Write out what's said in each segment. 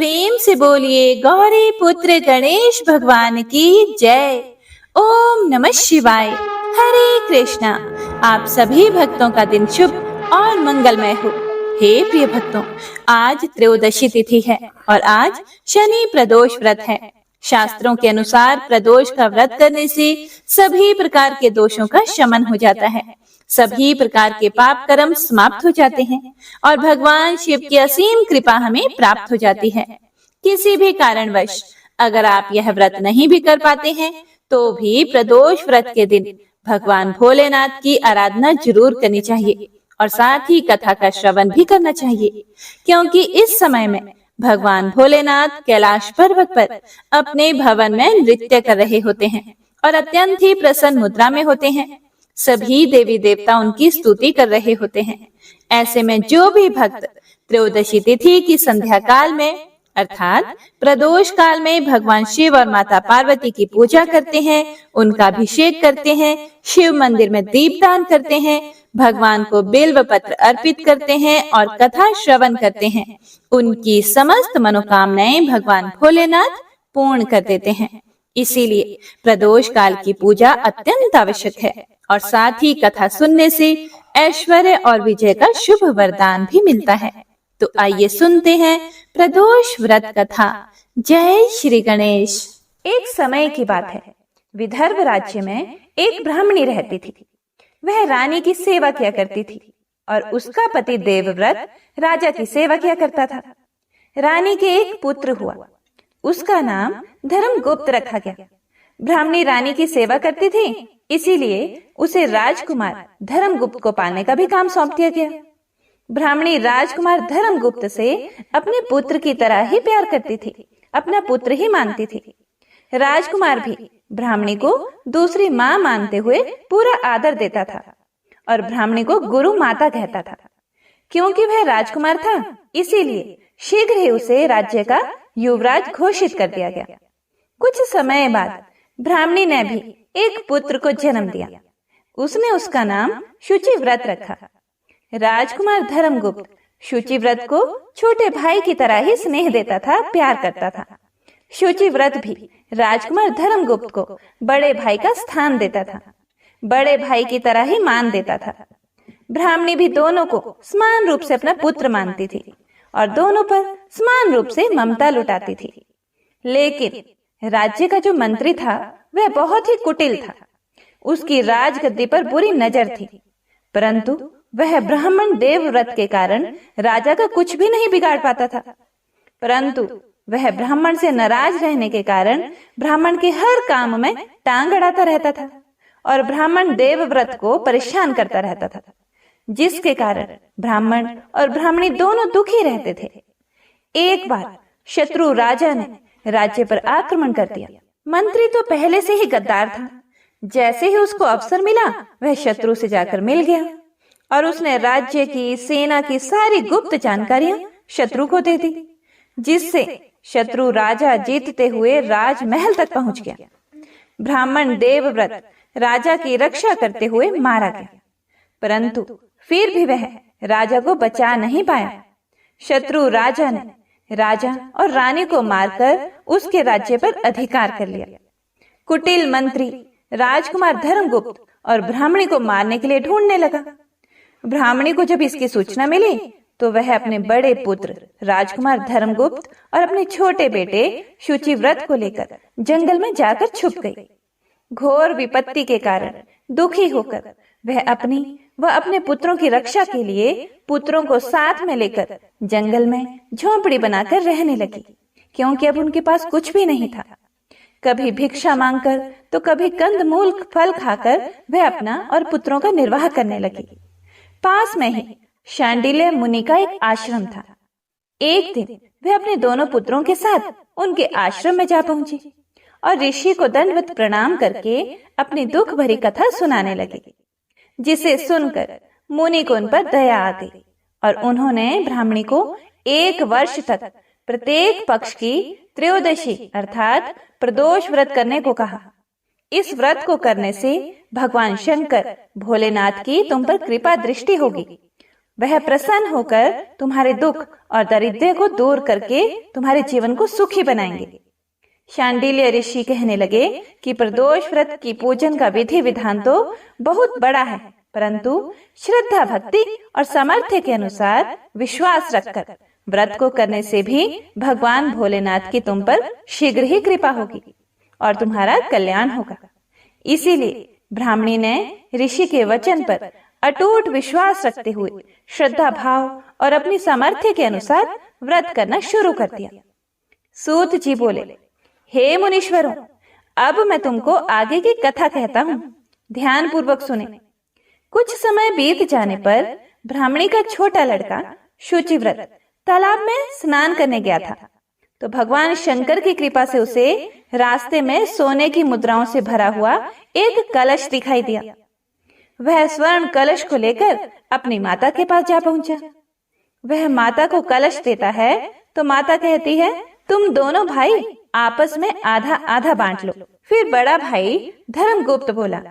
प्रेम से बोलिए गौरी पुत्र गणेश भगवान की जय। ओम नमः शिवाय। हरे कृष्णा। आप सभी भक्तों का दिन शुभ और मंगलमय हो। हे प्रिय भक्तों, आज त्रयोदशी तिथि है और आज शनि प्रदोष व्रत है। शास्त्रों के अनुसार प्रदोष का व्रत करने से सभी प्रकार के दोषों का शमन हो जाता है, सभी प्रकार के पाप कर्म समाप्त हो जाते हैं और भगवान शिव की असीम कृपा हमें प्राप्त हो जाती है। किसी भी कारणवश अगर आप यह व्रत नहीं भी कर पाते हैं तो भी प्रदोष व्रत के दिन भगवान भोलेनाथ की आराधना जरूर करनी चाहिए और साथ ही कथा का श्रवण भी करना चाहिए, क्योंकि इस समय में भगवान भोलेनाथ कैलाश पर्वत पर अपने भवन में नृत्य कर रहे होते हैं और अत्यंत ही प्रसन्न मुद्रा में होते हैं। सभी देवी देवता उनकी स्तुति कर रहे होते हैं। ऐसे में जो भी भक्त त्रयोदशी तिथि की संध्या काल में अर्थात प्रदोष काल में भगवान शिव और माता पार्वती की पूजा करते हैं, उनका अभिषेक करते हैं, शिव मंदिर में दीपदान करते हैं, भगवान को बिल्व पत्र अर्पित करते हैं और कथा श्रवण करते हैं, उनकी समस्त मनोकामनाएं भगवान भोलेनाथ पूर्ण कर देते हैं। इसीलिए प्रदोष काल की पूजा अत्यंत आवश्यक है और साथ ही कथा सुनने से ऐश्वर्य और विजय का शुभ वरदान भी मिलता है। तो आइए सुनते हैं प्रदोष व्रत कथा। जय श्री गणेश। एक समय की बात है, विदर्भ राज्य में एक ब्राह्मणी रहती थी। वह रानी की सेवा किया करती थी और उसका पति देवव्रत राजा की सेवा किया करता था। रानी के एक पुत्र हुआ, उसका नाम धर्मगुप्त रखा गया। ब्राह्मणी रानी की सेवा करती थी, इसीलिए उसे राजकुमार धर्मगुप्त को पालने का भी काम सौंप दिया गया। ब्राह्मणी राजकुमार धर्मगुप्त से अपने पुत्र की तरह ही प्यार करती थी, अपना पुत्र ही मानती थी। राजकुमार भी ब्राह्मणी को दूसरी माँ मानते हुए पूरा आदर देता था और ब्राह्मणी को गुरु माता कहता था। क्योंकि वह राजकुमार था, इसीलिए शीघ्र ही उसे राज्य का युवराज घोषित कर दिया गया। कुछ समय बाद ब्राह्मणी ने भी एक पुत्र को जन्म दिया। उसने उसका नाम शुचिव्रत रखा। राजकुमार धर्मगुप्त शुचिव्रत को छोटे भाई की तरह ही स्नेह देता था, प्यार करता था। शुचिव्रत भी राजकुमार धर्मगुप्त को बड़े भाई का स्थान देता था, बड़े भाई की तरह ही मान देता था। ब्राह्मणी भी दोनों को समान रूप से अपना पुत्र मानती थी और दोनों पर समान रूप से ममता लुटाती थी। लेकिन राज्य का जो मंत्री था वह बहुत ही कुटिल था। उसकी राजगद्दी पर बुरी नजर थी, परंतु वह ब्राह्मण देवव्रत के कारण राजा का कुछ भी नहीं बिगाड़ पाता था। परंतु वह ब्राह्मण से नाराज रहने के कारण ब्राह्मण के हर काम में टांग अड़ाता रहता था और ब्राह्मण देवव्रत को परेशान करता रहता था, जिसके कारण ब्राह्मण और ब्राह्मणी दोनों दुखी रहते थे। एक बार शत्रु राजा ने राज्य पर आक्रमण कर दिया। मंत्री तो पहले से ही गद्दार था। जैसे ही उसको अवसर मिला वह शत्रु से जाकर मिल गया और उसने राज्य की सेना की सारी गुप्त जानकारियां शत्रु को दे दी, जिससे शत्रु राजा जीतते हुए राजमहल तक पहुंच गया। ब्राह्मण देवव्रत राजा की रक्षा करते हुए मारा गया, परंतु फिर भी वह राजा को बचा नहीं पाया। शत्रु राजा ने राजा और रानी को मारकर उसके राज्य पर अधिकार कर लिया। कुटिल मंत्री राजकुमार धर्मगुप्त और ब्राह्मणी को मारने के लिए ढूंढने लगा। ब्राह्मणी को जब इसकी सूचना मिली तो वह अपने बड़े पुत्र राजकुमार धर्मगुप्त और अपने छोटे बेटे शुचिव्रत को लेकर जंगल में जाकर छुप गई। घोर विपत्ति के कारण दुखी होकर वह अपनी व अपने पुत्रों की रक्षा के लिए पुत्रों को साथ में लेकर जंगल में झोंपड़ी बनाकर रहने लगी, क्योंकि अब उनके पास कुछ भी नहीं था। कभी भिक्षा मांगकर तो कभी कंदमूल फल खाकर वह अपना और पुत्रों का निर्वाह करने लगी। पास में ही शांडिल्य मुनि का एक आश्रम था। एक दिन वह अपने दोनों पुत्रों के साथ उनके आश्रम में जा पहुंची और ऋषि को दंडवत प्रणाम करके अपनी दुख भरी कथा सुनाने लगी, जिसे सुनकर मुनि को उन पर दया आ गई और उन्होंने ब्राह्मणी को 1 वर्ष तक प्रत्येक पक्ष की त्रयोदशी अर्थात प्रदोष व्रत करने को कहा। इस व्रत को करने से भगवान शंकर भोलेनाथ की तुम पर कृपा दृष्टि होगी वह प्रसन्न होकर तुम्हारे दुख और दरिद्र को दूर करके तुम्हारे जीवन को सुखी बनाएंगे। शांडिल्य ऋषि कहने लगे कि प्रदोष व्रत की पूजन का विधि विधान तो बहुत बड़ा है, परंतु श्रद्धा भक्ति और सामर्थ्य के अनुसार विश्वास रखकर व्रत को करने से भी भगवान भोलेनाथ की तुम पर शीघ्र ही कृपा होगी और तुम्हारा कल्याण होगा। इसीलिए ब्राह्मणी ने ऋषि के वचन पर अटूट विश्वास रखते हुए श्रद्धा भाव और अपनी सामर्थ्य के अनुसार व्रत करना शुरू कर दिया। सूत जी बोले, हे मुनीश्वरों, अब मैं तुमको आगे की कथा कहता हूँ, ध्यान पूर्वक सुने। कुछ समय बीत जाने पर ब्राह्मणी का छोटा लड़का शुचिव्रत तालाब में स्नान करने गया था, तो भगवान शंकर की कृपा से उसे रास्ते में सोने की मुद्राओं से भरा हुआ एक कलश दिखाई दिया। वह स्वर्ण कलश को लेकर अपनी माता के पास जा पहुंचा। वह माता को कलश देता है तो माता कहती है, तुम दोनों भाई आपस में आधा आधा बांट लो। फिर बड़ा भाई धर्मगुप्त बोला,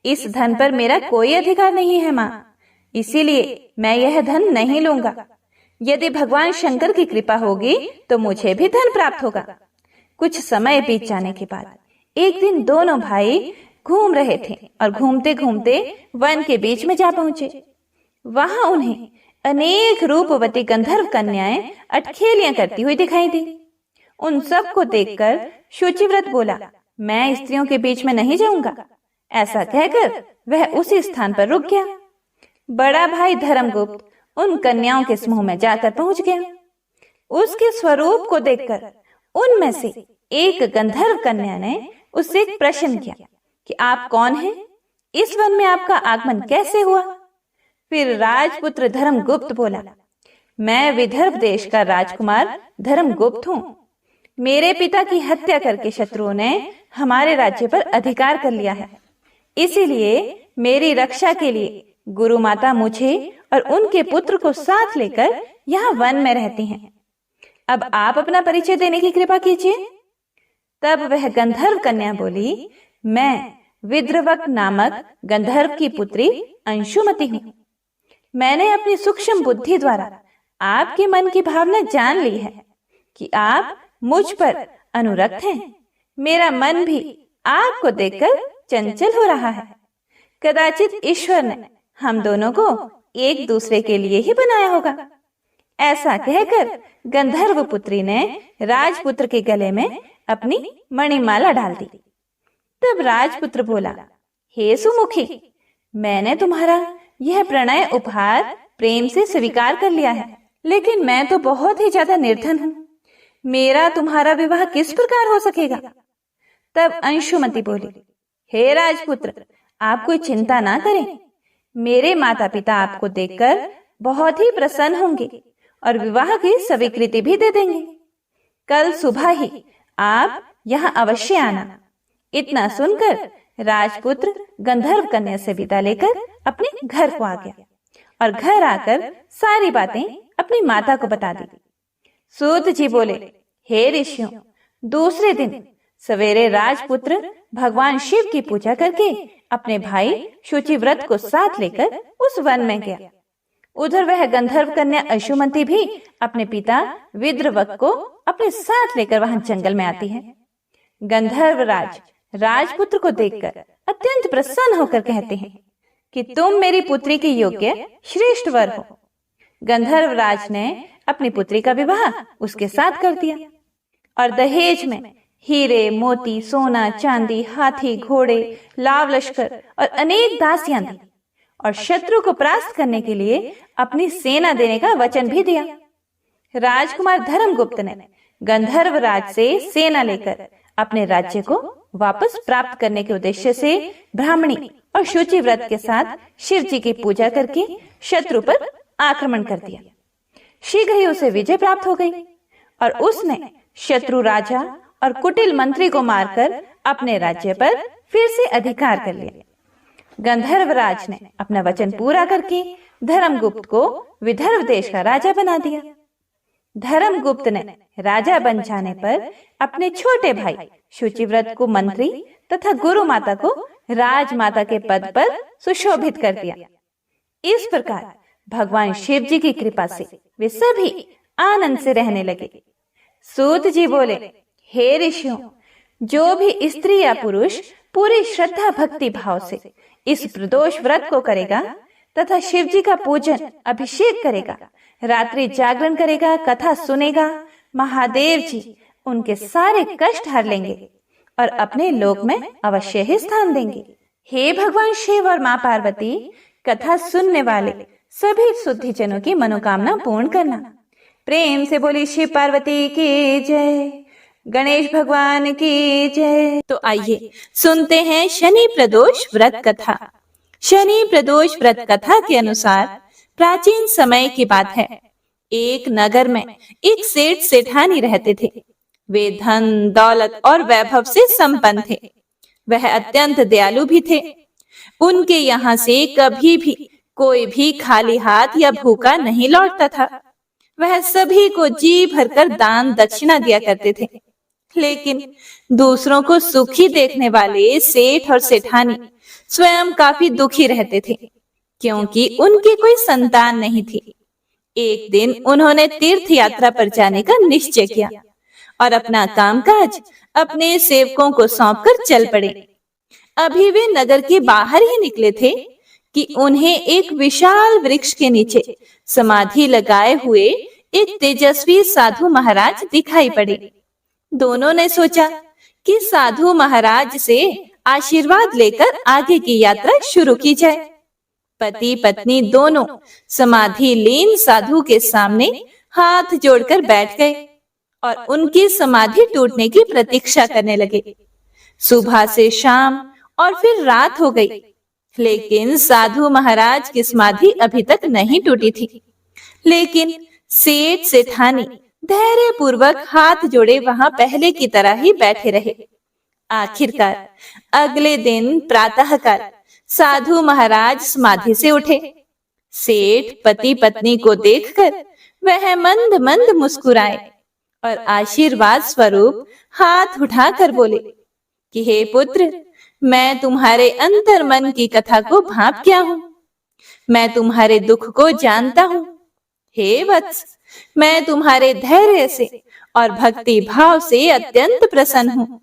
इस धन पर मेरा कोई अधिकार नहीं है माँ, इसीलिए मैं यह धन नहीं लूंगा। यदि भगवान शंकर की कृपा होगी तो मुझे भी धन प्राप्त होगा। कुछ समय बीत जाने के बाद एक दिन दोनों भाई घूम रहे थे और घूमते घूमते वन के बीच में जा पहुंचे। वहां उन्हें अनेक रूपवती गंधर्व कन्याएं अटखेलियां करती हुई दिखाई दी। उन सब को देखकर शुचिव्रत बोला, मैं स्त्रियों के बीच में नहीं जाऊंगा। ऐसा कहकर वह उसी स्थान पर रुक गया। बड़ा भाई धर्मगुप्त उन कन्याओं के समूह में जाकर पहुंच गया। उसके स्वरूप को देखकर उनमें से एक गंधर्व कन्या ने उससे एक प्रश्न किया कि आप कौन हैं? इस वन में आपका आगमन कैसे हुआ? फिर राजपुत्र धर्मगुप्त बोला, मैं विदर्भ देश का राजकुमार धर्मगुप्त हूँ। मेरे पिता की हत्या करके शत्रुओं ने हमारे राज्य पर अधिकार कर लिया है, इसीलिए मेरी रक्षा के लिए गुरु माता मुझे और उनके पुत्र को साथ लेकर यहाँ वन में रहती हैं। अब आप अपना परिचय देने की कृपा कीजिए। तब वह गंधर्व कन्या बोली, मैं विद्रवक नामक गंधर्व की पुत्री अंशुमति हूँ। मैंने अपनी सूक्ष्म बुद्धि द्वारा आपके मन की भावना जान ली है कि आप मुझ पर अनुरक्त हैं। मेरा मन भी आपको देखकर चंचल हो रहा है। कदाचित ईश्वर ने हम दोनों को एक दूसरे के लिए ही बनाया होगा। ऐसा कहकर गंधर्व पुत्री ने राजपुत्र के गले में अपनी मणिमाला डाल दी। तब राजपुत्र बोला, हे सुमुखी, मैंने तुम्हारा यह प्रणय उपहार प्रेम से स्वीकार कर लिया है, लेकिन मैं तो बहुत ही ज्यादा निर्धन हूँ। मेरा तुम्हारा विवाह किस प्रकार हो सकेगा? तब अंशुमति बोली, हे राजपुत्र, आप कोई चिंता ना करें। मेरे माता पिता आपको देखकर बहुत ही प्रसन्न होंगे और विवाह की स्वीकृति भी दे देंगे। कल सुबह ही आप यहाँ अवश्य आना। इतना सुनकर राजपुत्र गंधर्व कन्या से विदा लेकर अपने घर को आ गया और घर आकर सारी बातें अपनी माता को बता दी। सूत जी बोले, हे ऋषियों, दूसरे दिन सवेरे राजपुत्र भगवान शिव की पूजा करके अपने भाई शुचिव्रत को साथ लेकर उस वन में गया। उधर वह गंधर्व कन्या अंशुमति भी अपने पिता विद्रवक को अपने साथ लेकर वहां जंगल में आती है। गंधर्व राज राजपुत्र को देखकर अत्यंत प्रसन्न होकर कहते हैं कि तुम मेरी पुत्री की योग्य श्रेष्ठ वर हो। गंधर्व राज ने अपनी पुत्री का विवाह उसके साथ कर दिया और दहेज में हीरे, मोती, सोना, चांदी, हाथी, घोड़े, लाव लश्कर और अनेक दासियां दी और शत्रु को परास्त करने के लिए अपनी सेना देने का वचन भी दिया। राजकुमार धर्मगुप्त ने गंधर्व राज से सेना लेकर अपने राज्य को वापस प्राप्त करने के उद्देश्य से ब्राह्मणी और शुचिव्रत के साथ शिव जी की पूजा करके शत्रु पर आक्रमण कर दिया। शीघ्र ही उसे विजय प्राप्त हो गई और उसने शत्रु राजा और कुटिल मंत्री को मारकर अपने राज्य पर फिर से अधिकार कर लिया। गंधर्व राज ने अपना वचन पूरा करके धर्मगुप्त को विदर्भ देश का राजा बना दिया। धर्मगुप्त ने राजा बन जाने पर अपने छोटे भाई शुचिव्रत को मंत्री तथा गुरु माता को राजमाता के पद पर सुशोभित कर दिया। इस प्रकार भगवान शिव जी की कृपा से वे सभी आनंद से रहने लगे। सूत जी बोले, हे ऋषियों, जो भी स्त्री या पुरुष पूरी श्रद्धा भक्ति भाव से इस प्रदोष व्रत को करेगा तथा शिव जी का पूजन अभिषेक करेगा, रात्रि जागरण करेगा, कथा सुनेगा, महादेव जी उनके सारे कष्ट हर लेंगे और अपने लोक में अवश्य ही स्थान देंगे। हे भगवान शिव और माँ पार्वती, कथा सुनने वाले सभी शुद्धि जनों की मनोकामना पूर्ण करना। प्रेम से बोली शिव पार्वती की जय, गणेश भगवान की जय। तो आइए सुनते हैं शनि प्रदोष व्रत कथा। शनि प्रदोष व्रत कथा के अनुसार प्राचीन समय की बात है। एक नगर में एक सेठ सेठानी रहते थे। वे धन दौलत और वैभव से संपन्न थे। वह अत्यंत दयालु भी थे। उनके यहाँ से कभी भी कोई भी खाली हाथ या भूखा नहीं लौटता था। वह सभी को जी भरकर दान दक्षिणा दिया करते थे। लेकिन दूसरों को सुखी देखने वाले सेठ और सेठानी स्वयं काफी दुखी रहते थे, क्योंकि उनकी कोई संतान नहीं थी। एक दिन उन्होंने तीर्थ यात्रा पर जाने का निश्चय किया और अपना कामकाज अपने सेवकों को सौंपकर चल पड़े। अभी वे नगर के बाहर ही निकले थे कि उन्हें एक विशाल वृक्ष के नीचे समाधि लगाए हुए एक तेजस्वी साधु महाराज दिखाई पड़े। दोनों ने सोचा कि साधु महाराज से आशीर्वाद लेकर आगे की यात्रा शुरू की जाए। पति पत्नी दोनों समाधि लीन साधु के सामने हाथ जोड़कर बैठ गए और उनकी समाधि टूटने की प्रतीक्षा करने लगे। सुबह से शाम और फिर रात हो गई, लेकिन साधु महाराज की समाधि अभी तक नहीं टूटी थी। लेकिन सेठ सेठानी धैर्य पूर्वक हाथ जोड़े वहां पहले की तरह ही बैठे रहे। आखिरकार अगले दिन प्रातःकाल साधु महाराज समाधि से उठे। सेठ पति पत्नी को देखकर वह मंद मंद मुस्कुराए और आशीर्वाद स्वरूप हाथ उठाकर बोले कि हे पुत्र, मैं तुम्हारे अंतर मन की कथा को भांप गया हूँ। मैं तुम्हारे दुख को जानता हूँ। हे वत्स, मैं तुम्हारे धैर्य से और भक्ति भाव से अत्यंत प्रसन्न हूँ।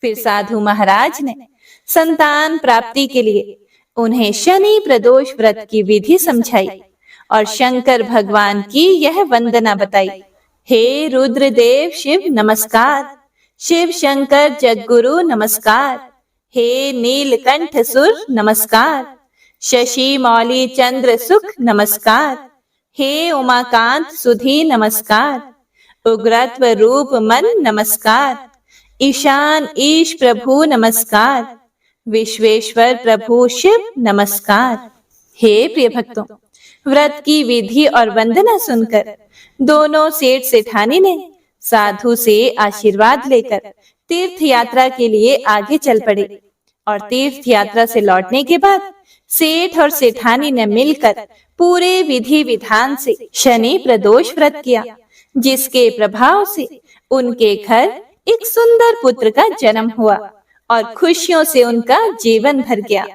फिर साधु महाराज ने संतान प्राप्ति के लिए उन्हें शनि प्रदोष व्रत की विधि समझाई और शंकर भगवान की यह वंदना बताई। हे रुद्रदेव शिव नमस्कार, शिव शंकर जगगुरु नमस्कार, हे नीलकंठ सुर नमस्कार, शशि मौली चंद्र सुख नमस्कार, हे उमाकांत सुधी नमस्कार, उग्रत्व रूप मन नमस्कार, ईशान ईश प्रभु नमस्कार, विश्वेश्वर प्रभु शिव नमस्कार। हे प्रिय भक्तों, व्रत की विधि और वंदना सुनकर दोनों सेठ सेठानी ने साधु से आशीर्वाद लेकर तीर्थ यात्रा के लिए आगे चल पड़े और तीर्थ यात्रा से लौटने के बाद सेठ और सेठानी ने मिलकर पूरे विधि विधान से शनि प्रदोष व्रत किया, जिसके प्रभाव से उनके घर एक सुंदर पुत्र का जन्म हुआ और खुशियों से उनका जीवन भर गया।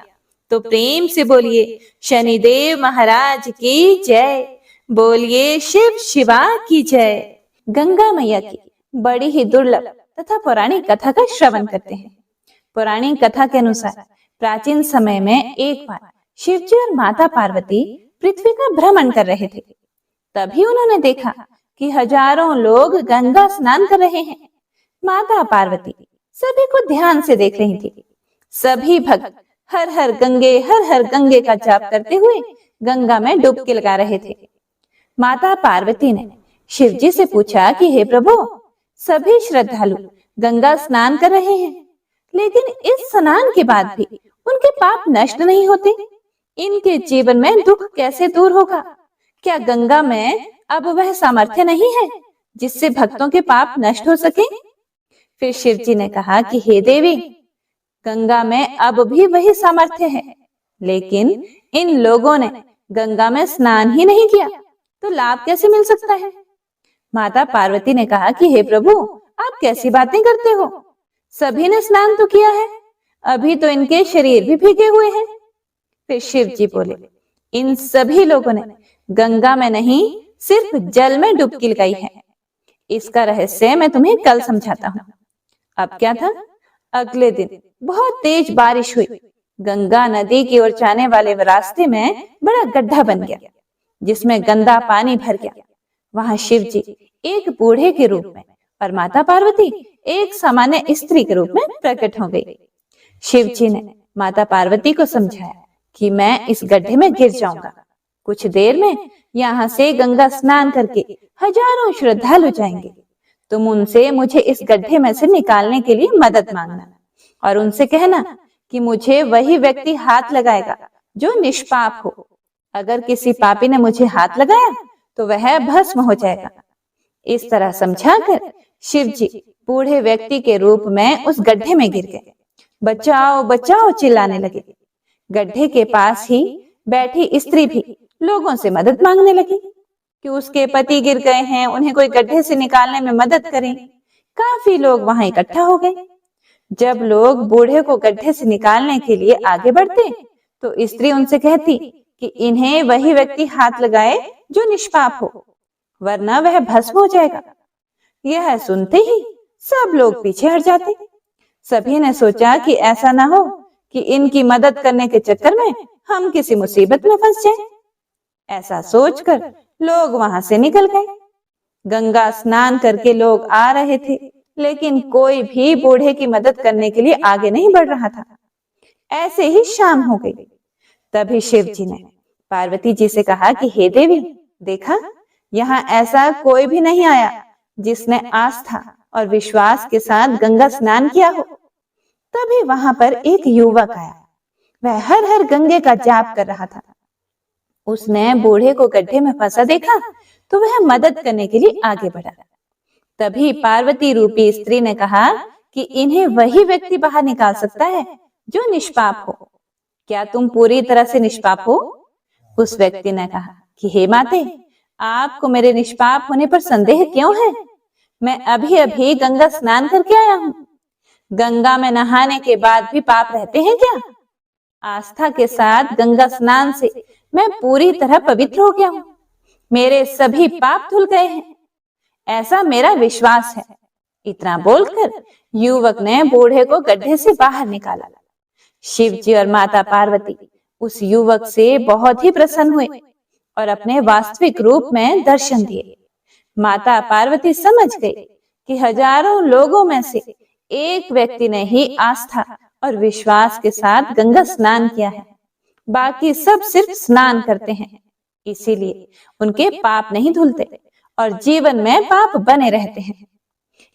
तो प्रेम से बोलिए शनिदेव महाराज की जय, बोलिए शिव शिवा की जय। गंगा मैया की बड़ी ही दुर्लभ तथा पौराणिक कथा का श्रवण करते हैं। पौराणिक कथा के अनुसार प्राचीन समय में एक बार शिवजी और माता पार्वती पृथ्वी का भ्रमण कर रहे थे। तभी उन्होंने देखा कि हजारों लोग गंगा स्नान कर रहे हैं। माता पार्वती सभी को ध्यान से देख रही थी। सभी भक्त हर हर गंगे का जाप करते हुए गंगा में डुबकी लगा रहे थे। माता पार्वती ने शिवजी से पूछा कि हे प्रभु, सभी श्रद्धालु गंगा स्नान कर रहे हैं, लेकिन इस स्नान के बाद भी उनके पाप नष्ट नहीं होते। इनके जीवन में दुख कैसे दूर होगा? क्या गंगा में अब वह सामर्थ्य नहीं है जिससे भक्तों के पाप नष्ट हो सके? फिर शिवजी ने कहा कि हे देवी, गंगा में अब भी वही सामर्थ्य है, लेकिन इन लोगों ने गंगा में स्नान ही नहीं किया, तो लाभ कैसे मिल सकता है? माता पार्वती ने कहा कि हे प्रभु, आप कैसी बातें करते हो? सभी ने स्नान तो किया है, अभी तो इनके शरीर भी भीगे हुए हैं। फिर शिव जी बोले, इन सभी लोगों ने गंगा में नहीं, सिर्फ जल में डुबकी लगाई है। इसका रहस्य मैं तुम्हें कल समझाता हूँ। अब क्या था? अगले दिन बहुत तेज बारिश हुई। गंगा नदी की ओर जाने वाले रास्ते में बड़ा गड्ढा बन गया, जिसमें गंदा पानी भर गया। वहां शिव जी एक बूढ़े के रूप में और माता पार्वती एक सामान्य स्त्री के रूप में प्रकट हो गई। शिव जी ने माता पार्वती को समझाया कि मैं इस गड्ढे में गिर जाऊंगा। कुछ देर में यहाँ से गंगा स्नान करके हजारों श्रद्धालु जाएंगे। तुम उनसे मुझे इस गड्ढे में से निकालने के लिए मदद मांगना और उनसे कहना कि मुझे वही व्यक्ति हाथ लगाएगा जो निष्पाप हो। अगर किसी पापी ने मुझे हाथ लगाया तो वह भस्म हो जाएगा। इस तरह समझाकर शिव जी बूढ़े व्यक्ति के रूप में उस गड्ढे में गिर गए। बचाओ बचाओ चिल्लाने लगे। गड्ढे के पास ही बैठी स्त्री भी लोगों से मदद मांगने लगी कि उसके पति गिर गए हैं, उन्हें कोई गड्ढे से निकालने में मदद करें। काफी लोग वहां इकट्ठा हो गए। जब लोग बूढ़े को गड्ढे से निकालने के लिए आगे बढ़ते तो स्त्री उनसे कहती कि इन्हें वही व्यक्ति हाथ लगाए जो निष्पाप हो, वरना वह भस्म हो जाएगा। यह सुनते ही सब लोग पीछे हट जाते। सभी ने सोचा कि ऐसा ना हो कि इनकी मदद करने के चक्कर में हम किसी मुसीबत में फंस जाएं। ऐसा सोचकर लोग वहां से निकल गए। गंगा स्नान करके लोग आ रहे थे, लेकिन कोई भी बूढ़े की मदद करने के लिए आगे नहीं बढ़ रहा था। ऐसे ही शाम हो गई। तभी शिव जी ने पार्वती जी से कहा कि हे देवी, देखा, यहाँ ऐसा कोई भी नहीं आया जिसने आस्था और विश्वास के साथ गंगा स्नान किया हो। तभी वहां पर एक युवक आया। वह हर हर गंगे का जाप कर रहा था। उसने बूढ़े को गड्ढे में फंसा देखा तो वह मदद करने के लिए आगे बढ़ा। तभी पार्वती रूपी स्त्री ने कहा कि इन्हें वही व्यक्ति बाहर निकाल सकता है जो निष्पाप हो। क्या तुम पूरी तरह से निष्पाप हो? उस व्यक्ति ने कहा कि हे माते, आपको मेरे निष्पाप होने पर संदेह क्यों है? मैं अभी अभी गंगा स्नान करके आया हूँ। गंगा में नहाने के बाद भी पाप रहते हैं क्या? आस्था के साथ गंगा स्नान से मैं पूरी तरह पवित्र हो गया हूँ। मेरे सभी पाप धुल गए हैं, ऐसा मेरा विश्वास है। इतना बोलकर युवक ने बूढ़े को गड्ढे से बाहर निकाला। शिव जी और माता पार्वती उस युवक से बहुत ही प्रसन्न हुए और अपने वास्तविक रूप में दर्शन दिए। माता पार्वती समझ गई कि हजारों लोगों में से एक व्यक्ति ने ही आस्था और विश्वास के साथ गंगा स्नान किया है। बाकी सब सिर्फ स्नान करते हैं, इसीलिए उनके पाप नहीं धुलते और जीवन में पाप बने रहते हैं।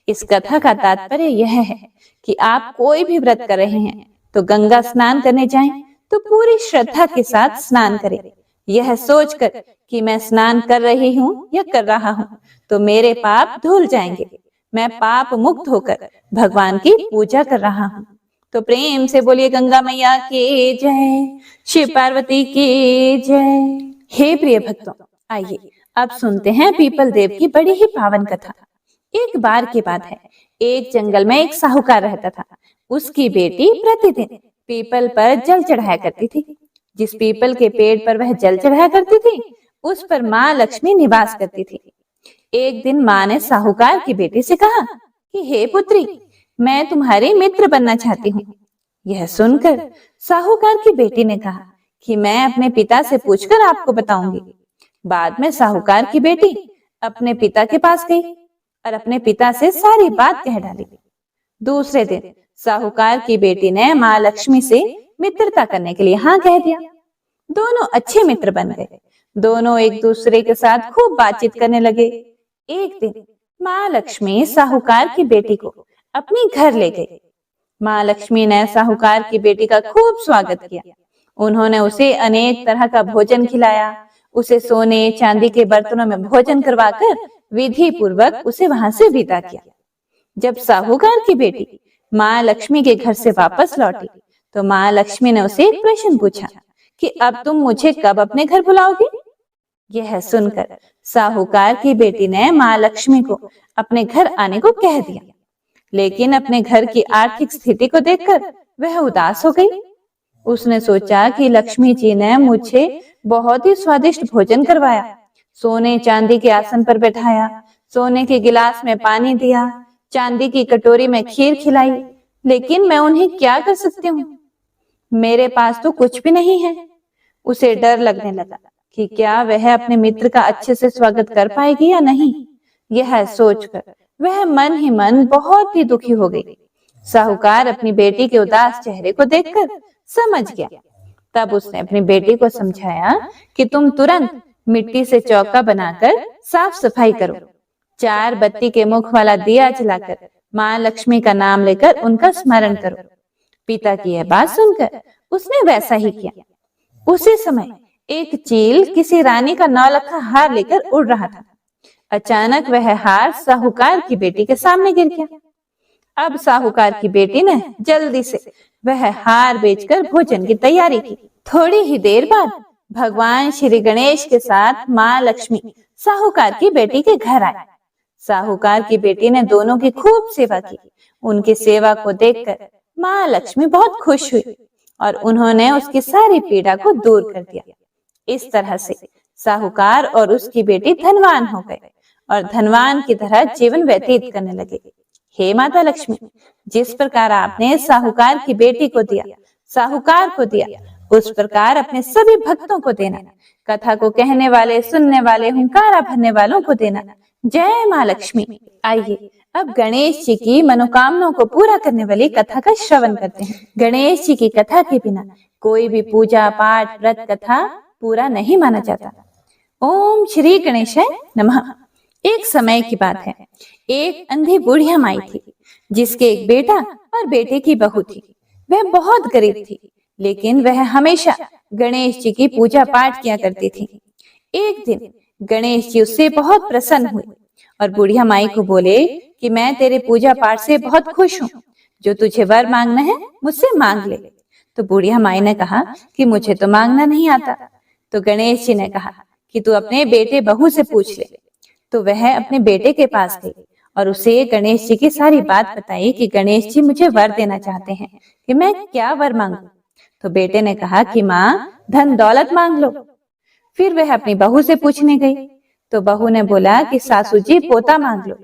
इस कथा का तात्पर्य यह है कि आप कोई भी व्रत कर रहे हैं तो गंगा स्नान करने जाएं तो पूरी श्रद्धा के साथ स्नान करें, यह सोचकर कि मैं स्नान कर रही हूँ या कर रहा हूँ तो मेरे पाप धुल जाएंगे, मैं पाप मुक्त होकर भगवान की पूजा कर रहा हूँ। तो प्रेम से बोलिए गंगा मैया की जय, शिव पार्वती की जय। हे प्रिय भक्तों, आइए अब सुनते हैं पीपल देव की बड़ी ही पावन कथा। एक बार की बात है, एक जंगल में एक साहूकार रहता था। उसकी बेटी प्रतिदिन पीपल पर जल चढ़ाया करती थी। जिस पीपल के पेड़ पर वह जल चढ़ाया करती थी, उस पर माँ लक्ष्मी निवास करती थी। एक दिन माँ ने साहूकार की बेटी से कहा कि हे पुत्री, मैं तुम्हारी मित्र बनना चाहती हूँ। यह सुनकर साहूकार की बेटी ने कहा कि मैं अपने पिता से पूछकर आपको बताऊंगी। बाद में साहूकार की बेटी अपने पिता के पास गई और अपने पिता से सारी बात कह डाली। दूसरे दिन साहूकार की बेटी ने माँ लक्ष्मी से मित्रता करने के लिए हाँ कह दिया। दोनों अच्छे मित्र बन गए। दोनों एक दूसरे के साथ खूब बातचीत करने लगे। एक दिन माँ लक्ष्मी साहूकार की बेटी को अपने घर ले गई। माँ लक्ष्मी ने साहूकार की बेटी का खूब स्वागत किया। उन्होंने उसे अनेक तरह का भोजन खिलाया। उसे सोने चांदी के बर्तनों में भोजन करवाकर विधि पूर्वक उसे वहां से विदा किया। जब साहूकार की बेटी माँ लक्ष्मी के घर से वापस लौटी तो माँ लक्ष्मी ने उसे एक प्रश्न पूछा कि अब तुम मुझे कब अपने घर बुलाओगी? यह सुनकर साहूकार की बेटी ने माँ लक्ष्मी को अपने घर आने को कह दिया, लेकिन अपने घर की आर्थिक स्थिति को देखकर वह उदास हो गई। उसने सोचा कि लक्ष्मी जी ने मुझे बहुत ही स्वादिष्ट भोजन करवाया, सोने चांदी के आसन पर बैठाया, सोने के गिलास में पानी दिया, चांदी की कटोरी में खीर खिलाई। लेकिन मैं उन्हें क्या कर सकती हूँ? मेरे पास तो कुछ भी नहीं है। उसे डर लगने लगा कि क्या वह अपने मित्र का अच्छे से स्वागत कर पाएगी या नहीं। यह सोचकर वह मन ही मन बहुत ही दुखी हो गई। साहूकार अपनी बेटी के उदास चेहरे को देखकर समझ गया। तब उसने अपनी बेटी को समझाया कि तुम तुरंत मिट्टी से चौका बनाकर साफ सफाई करो, 4 बत्ती के मुख वाला दिया जलाकर माँ लक्ष्मी का नाम लेकर उनका स्मरण करो। पिता की यह बात सुनकर उसने वैसा ही किया। उसी समय एक चील किसी रानी का 9 हार लेकर उड़ रहा था। अचानक वह हार साहूकार की बेटी के सामने गिर गया। अब साहूकार की बेटी ने जल्दी से वह हार बेचकर भोजन की तैयारी की। थोड़ी ही देर बाद भगवान श्री गणेश के साथ माँ लक्ष्मी साहूकार की बेटी के घर आए। साहूकार की बेटी ने दोनों की खूब सेवा की। उनकी सेवा को देखकर माँ लक्ष्मी बहुत खुश हुई और उन्होंने उसकी सारी पीड़ा को दूर कर दिया। इस तरह से साहूकार और उसकी बेटी धनवान हो गए और धनवान की तरह जीवन व्यतीत करने लगे। हे माता लक्ष्मी, जिस प्रकार आपने साहूकार की बेटी को दिया, साहूकार को दिया, उस प्रकार अपने सभी भक्तों को देना। कथा को कहने वाले, सुनने वाले, हुंकारा भरने वालों को देना। जय माँ लक्ष्मी। आइए अब गणेश जी की मनोकामनाओं को पूरा करने वाली कथा का श्रवण करते हैं। गणेश जी की कथा के बिना कोई भी पूजा पाठ व्रत कथा पूरा नहीं माना जाता। ओम श्री गणेशाय नमः। एक समय की बात है, एक अंधी बुढ़िया माई थी जिसके एक बेटा और बेटे की बहू थी। वह बहुत गरीब थी, लेकिन वह हमेशा गणेश जी की पूजा पाठ किया करती थी। एक दिन गणेश जी उससे बहुत प्रसन्न हुए और बुढ़िया माई को बोले कि मैं तेरे पूजा पाठ से बहुत खुश हूँ, जो तुझे वर मांगना है मुझसे मांग ले। तो बुढ़िया माई ने कहा कि मुझे तो मांगना नहीं आता। तो गणेश जी ने कहा कि तू अपने बेटे बहू से पूछ ले। तो वह अपने बेटे के पास गई और उसे गणेश जी की सारी बात बताई कि गणेश जी मुझे वर देना चाहते हैं कि मैं क्या वर मांगू। तो बेटे ने कहा कि माँ धन दौलत मांग लो। फिर वह अपनी बहू से पूछने गई तो बहू ने बोला कि सासू जी पोता मांग लो।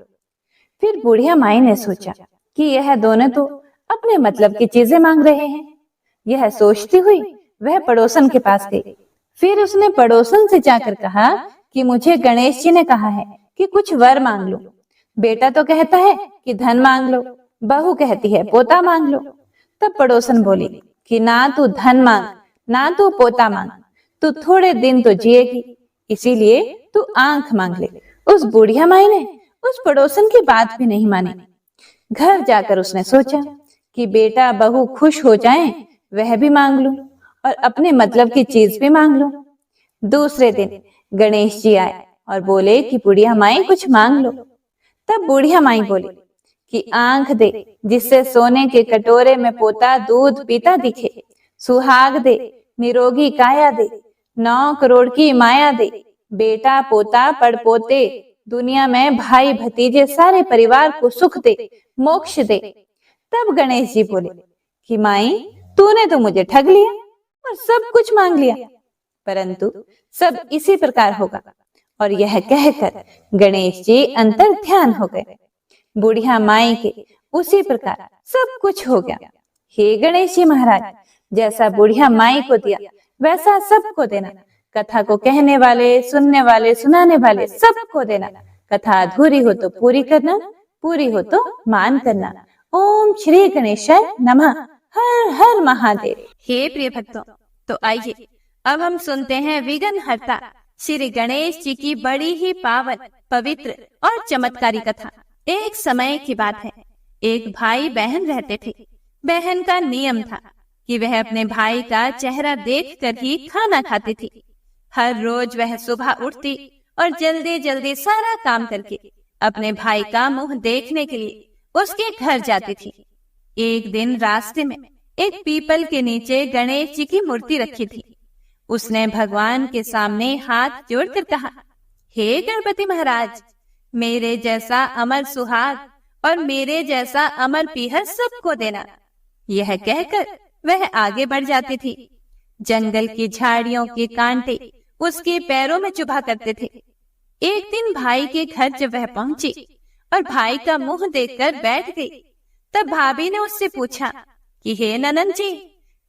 फिर बुढ़िया माई ने सोचा कि यह दोनों तो अपने मतलब की चीजें मांग रहे हैं। यह सोचती हुई वह पड़ोसन के पास गई। फिर उसने पड़ोसन से जाकर कहा कि मुझे गणेश जी ने कहा है कि कुछ वर मांग लो। बेटा तो कहता है कि धन मांग लो, बहू कहती है पोता मांग लो। तब पड़ोसन बोली कि ना तू धन मांग, ना तू पोता मांग, तू थोड़े दिन तो जिएगी, इसीलिए तू आंख मांग ले। उस बुढ़िया माई ने उस पड़ोसन की बात भी नहीं मानी। घर जाकर उसने सोचा कि बेटा बहू खुश हो जाएं, वह भी मांग लूं और अपने मतलब की चीज भी मांग लूं। दूसरे दिन गणेश जी आए और बोले कि बुढ़िया माई कुछ मांग लो। तब बुढ़िया माई बोली कि आंख दे जिससे सोने के कटोरे में पोता दूध पीता दिखे, सुहाग दे, निरोगी काया दे, 9 करोड़ की माया दे, बेटा पोता पड़पोते, दुनिया में भाई भतीजे सारे परिवार को सुख दे, मोक्ष दे। तब गणेश जी बोले कि माई तूने तो मुझे ठग लिया और सब कुछ मांग लिया, परंतु सब इसी प्रकार होगा। और यह कहकर गणेश जी अंतर ध्यान हो गए। बुढ़िया माई के उसी प्रकार सब कुछ हो गया। हे गणेश जी महाराज, जैसा बुढ़िया माई को दिया वैसा सबको देना। कथा को कहने वाले, सुनने वाले, सुनाने वाले सबको देना। कथा अधूरी हो तो पूरी करना, पूरी हो तो मान करना। ओम श्री गणेशाय नमः। हर हर महादेव। हे प्रिय भक्तों, तो आइए अब हम सुनते हैं विघ्न हर्ता श्री गणेश जी की बड़ी ही पावन, पवित्र और चमत्कारी कथा। एक समय की बात है, एक भाई बहन रहते थे। बहन का नियम था कि वह अपने भाई का चेहरा देखकर ही खाना खाती थी। हर रोज वह सुबह उठती और जल्दी जल्दी सारा काम करके अपने भाई का मुंह देखने के लिए उसके घर जाती थी। एक दिन रास्ते में एक पीपल के नीचे गणेश जी की मूर्ति रखी थी। उसने भगवान के सामने हाथ जोड़कर कहा, हे गणपति महाराज, मेरे जैसा अमर सुहाग और मेरे जैसा अमर पीहर सबको देना। यह कहकर वह आगे बढ़ जाती थी। जंगल की झाड़ियों के कांटे उसके पैरों में चुभा करते थे। एक दिन भाई के घर जब वह पहुंची और भाई का मुंह देखकर बैठ गई, तब भाभी ने उससे पूछा कि हे ननद जी,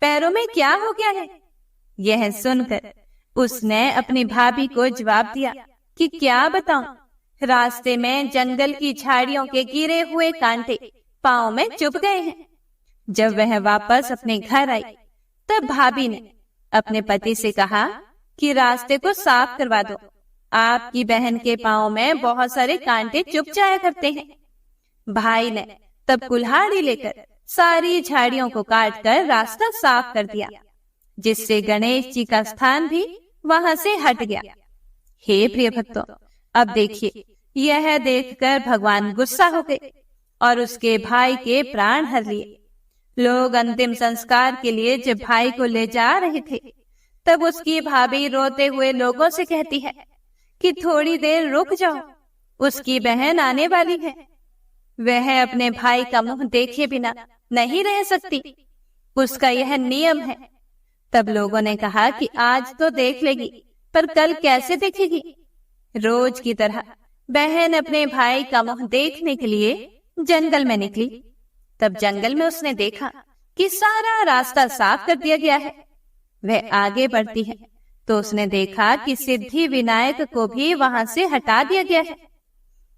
पैरों में क्या हो गया है? यह सुनकर उसने अपनी भाभी को जवाब दिया कि क्या बताऊं, रास्ते में जंगल की झाड़ियों के गिरे हुए कांटे पांव में चुभ गए हैं। जब वह वापस अपने घर आई, तब भाभी ने अपने पति से कहा कि रास्ते को साफ करवा दो, आपकी बहन के पांव में बहुत सारे कांटे चुभ जाया करते हैं। भाई ने तब कुल्हाड़ी लेकर सारी झाड़ियों को काटकर रास्ता साफ कर दिया, जिससे गणेश जी का स्थान भी वहां से हट गया। हे प्रिय भक्तों, अब देखिए, यह देखकर भगवान गुस्सा हो गए और उसके भाई के प्राण हर लिए। लोग अंतिम संस्कार के लिए जब भाई को ले जा रहे थे, तब उसकी भाभी रोते हुए लोगों से कहती है कि थोड़ी देर रुक जाओ, उसकी बहन आने वाली है। वह अपने भाई का मुंह देखे बिना नहीं रह सकती, उसका यह नियम है। तब लोगों ने कहा कि आज तो देख लेगी, पर कल कैसे देखेगी? रोज की तरह बहन अपने भाई का मुंह देखने के लिए जंगल में निकली। तब जंगल में उसने देखा कि सारा रास्ता साफ कर दिया गया है। वह आगे बढ़ती है तो उसने देखा कि सिद्धि विनायक को भी वहां से हटा दिया गया है।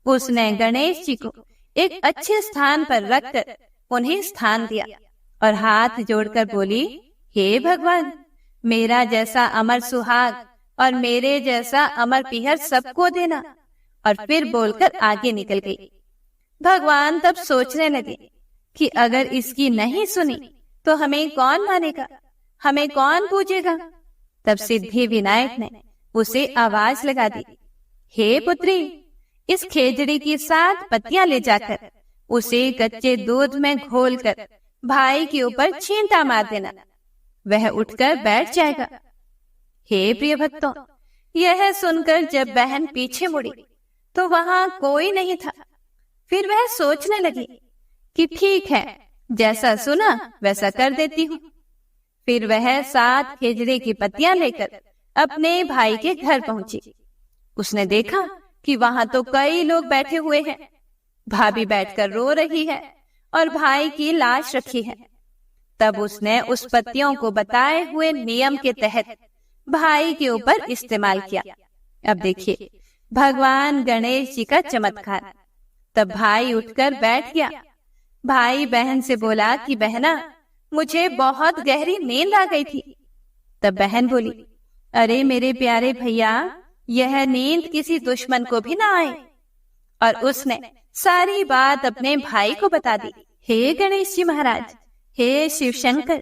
उसने गणेश जी को एक अच्छे स्थान पर रखकर उन्हें स्थान दिया और हाथ जोड़कर बोली, हे भगवान, मेरा जैसा अमर सुहाग और मेरे जैसा अमर पीहर सबको देना। और फिर बोलकर आगे निकल गई। भगवान तब सोचने लगे कि अगर इसकी नहीं सुनी तो हमें कौन मानेगा, हमें कौन पूजेगा? तब सिद्धि विनायक ने उसे आवाज लगा दी, हे पुत्री, इस खेजड़ी की 7 पत्तियां ले जाकर उसे कच्चे दूध में घोलकर भाई के ऊपर छींटा मार देना, वह उठकर बैठ जाएगा। हे प्रिय भक्तों, यह सुनकर जब बहन पीछे मुड़ी तो वहां कोई नहीं था। फिर वह सोचने लगी कि ठीक है, जैसा सुना वैसा कर देती हूँ। फिर वह 7 खेजड़े की पत्तियां लेकर अपने भाई के घर पहुंची। उसने देखा कि वहां तो कई लोग बैठे हुए हैं। भाभी बैठकर रो रही है और भाई की लाश रखी है। तब उसने उस पत्तियों को बताए हुए नियम के तहत भाई के ऊपर इस्तेमाल किया। अब देखिए भगवान गणेश जी का चमत्कार। तब भाई उठकर बैठ गया। भाई बहन से बोला कि बहना, मुझे बहुत गहरी नींद आ गई थी। तब बहन बोली, अरे मेरे प्यारे भैया, यह नींद किसी दुश्मन को भी ना आए। और उसने सारी बात अपने भाई को बता दी। हे गणेश जी महाराज, हे शिव शंकर,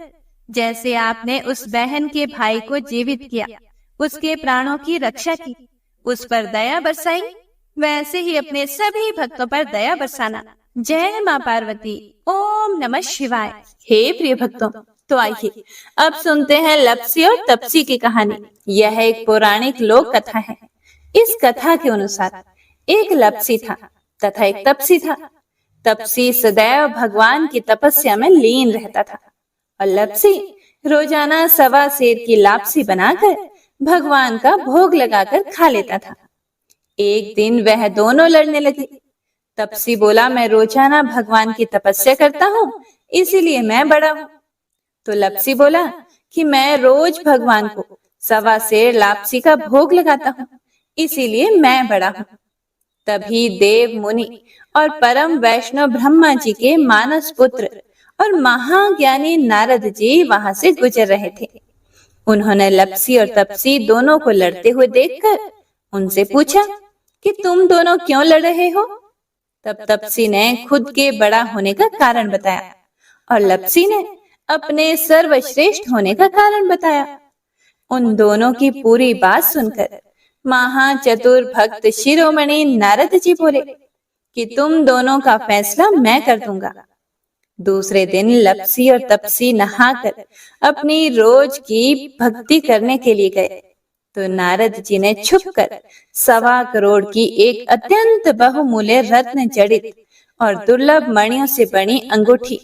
जैसे आपने उस बहन के भाई को जीवित किया, उसके प्राणों की रक्षा की, उस पर दया बरसाई, वैसे ही अपने सभी भक्तों पर दया बरसाना। जय माँ पार्वती। ओम नमः शिवाय। हे प्रिय भक्तों, तो आइए अब सुनते हैं लप्सी और तपसी की कहानी। यह एक पौराणिक लोक कथा है। इस कथा के अनुसार एक लप्सी था तथा एक तपसी था। तपसी सदैव भगवान की तपस्या में लीन रहता था और लप्सी रोजाना 1.25 सेर की लापसी बनाकर भगवान का भोग लगाकर खा लेता था। एक दिन वह दोनों लड़ने लगे। तपसी बोला, मैं रोजाना भगवान की तपस्या करता हूँ, इसीलिए मैं बड़ा हूँ। तो लप्सी बोला कि मैं रोज भगवान को 1.25 सेर लापसी का भोग लगाता हूँ, इसीलिए मैं बड़ा हूँ। तभी देव मुनि और परम वैष्णव ब्रह्मा जी के मानस पुत्र और महाज्ञानी नारद जी वहां से गुजर रहे थे। उन्होंने लप्सी और तपसी दोनों को लड़ते हुए देखकर उनसे पूछा कि तुम दोनों क्यों लड़ रहे हो? तब तपसी ने खुद के बड़ा होने का कारण बताया और लप्सी ने अपने सर्वश्रेष्ठ होने का कारण बताया। उन दोनों की पूरी बात सुनकर महाचतुर भक्त शिरोमणि नारद जी बोले कि तुम दोनों का फैसला मैं कर दूंगा। दूसरे दिन लप्सी और तपसी नहाकर अपनी रोज की भक्ति करने के लिए गए तो नारद जी ने छुपकर 1.25 करोड़ की एक अत्यंत बहुमूल्य रत्न जड़ित और दुर्लभ मणियों से बनी अंगूठी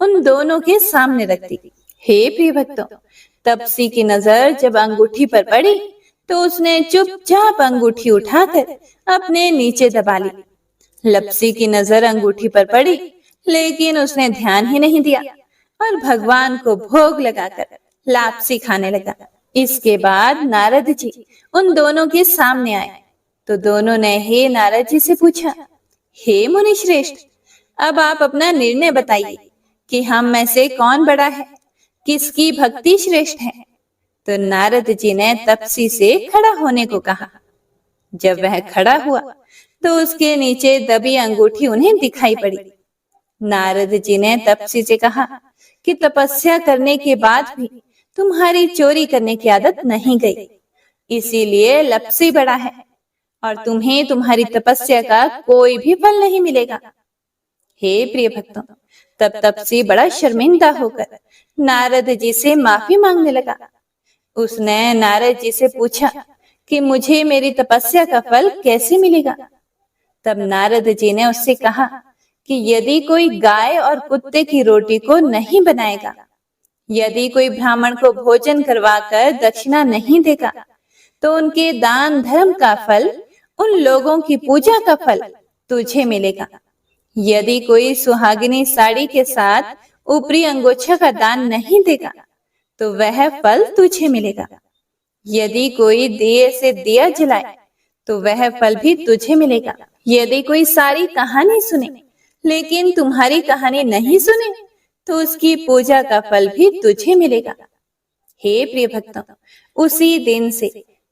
उन दोनों के सामने रख दी। हे प्रिय भक्तों, तपसी की नजर जब अंगूठी पर पड़ी तो उसने चुपचाप अंगूठी उठाकर अपने नीचे दबा ली। लप्सी की नजर अंगूठी पर पड़ी, लेकिन उसने ध्यान ही नहीं दिया और भगवान को भोग लगाकर लापसी खाने लगा। इसके बाद नारद जी उन दोनों के सामने आए तो दोनों ने हे नारद जी से पूछा, हे मुनि श्रेष्ठ, अब आप अपना निर्णय बताइए कि हम में से कौन बड़ा है, किसकी भक्ति श्रेष्ठ है। तो नारद जी ने तपसी से खड़ा होने को कहा। जब वह खड़ा हुआ तो उसके नीचे दबी अंगूठी उन्हें दिखाई पड़ी। नारद जी ने तपसी से कहा कि तपस्या करने के बाद भी तुम्हारी चोरी करने की आदत नहीं गई, इसीलिए लप्सी बड़ा है और तुम्हें तुम्हारी तपस्या का कोई भी फल नहीं मिलेगा। हे प्रिय भक्तों, तब तपसी बड़ा शर्मिंदा होकर नारद जी से माफी मांगने लगा। उसने नारद जी से पूछा कि मुझे मेरी तपस्या का फल कैसे मिलेगा। तब नारद जी ने उससे कहा कि यदि कोई गाय और कुत्ते की रोटी को नहीं बनाएगा, यदि कोई ब्राह्मण को भोजन करवाकर दक्षिणा नहीं देगा, तो उनके दान धर्म का फल, उन लोगों की पूजा का फल तुझे मिलेगा। यदि कोई सुहागिनी साड़ी के साथ ऊपरी अंगोछा का दान नहीं देगा, तो वह फल तुझे मिलेगा। यदि कोई दिए से दिया जलाए, तो वह फल भी तुझे मिलेगा। यदि कोई सारी कहानी सुने लेकिन तुम्हारी कहानी नहीं सुने, तो उसकी पूजा का फल भी तुझे मिलेगा। हे प्रिय भक्तों, उसी दिन से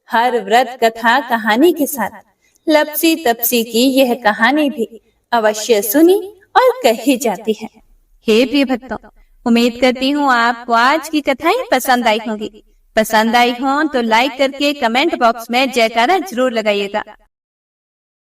हर व्रत कथा कहानी के साथ लप्सी तपसी की यह कहानी भी अवश्य सुनी और कही जाती है। हे प्रिय भक्तों, उम्मीद करती हूँ आपको आज की कथाएं पसंद आई होंगी। पसंद आई हो तो लाइक करके कमेंट बॉक्स में जयकारा जरूर लगाइएगा।